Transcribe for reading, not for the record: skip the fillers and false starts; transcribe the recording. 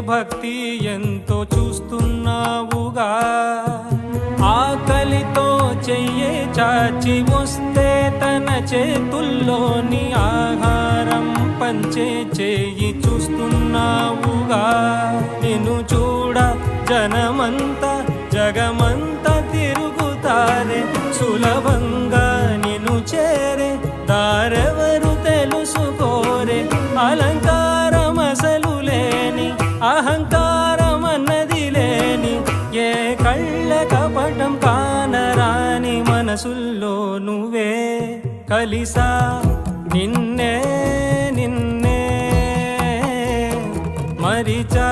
భక్తి ఎంతో చూస్తున్నావుగా. ఆకలితో చెయ్యే చాచి వస్తే తన చేతుల్లోని ఆహారం పంచే చేయి చూస్తున్నావుగా. నిన్ను చూడ జనమంతా జగమంతా తిరుగుతారే, సులభంగా నిన్ను చేరే దారెవరు తెలుసుకోరే. అలంకారం అసలు లేని, అహంకారం అన్నది లేని, ఏ కళ్ళ కపటం కానరాని మనసుల్లో నువ్వే కలిసా నిన్నే నిన్నే మరిచా.